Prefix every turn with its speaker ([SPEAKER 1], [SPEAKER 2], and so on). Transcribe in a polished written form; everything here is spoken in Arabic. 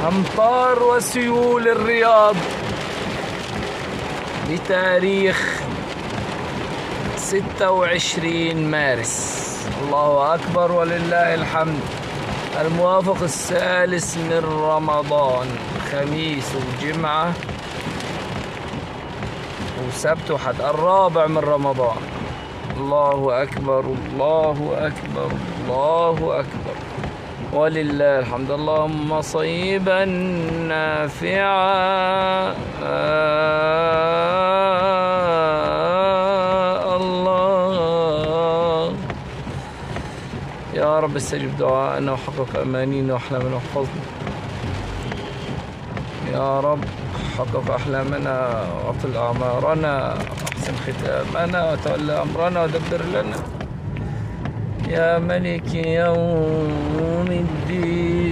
[SPEAKER 1] أمطار وسيول الرياض بتاريخ 26 مارس. الله أكبر ولله الحمد. الموافق 3 من رمضان، خميس وجمعة وسبت وحد، 4 من رمضان. الله أكبر الله أكبر الله أكبر ولله الحمد. اللهم صيبا نافعا. الله يا رب استجب دعاءنا وحقق أمانينا وأحلامنا واحفظنا يا رب. حقق أحلامنا وأطل أعمارنا وأحسن ختامنا وتولى أمرنا ودبر لنا يا ملك يوم الدين.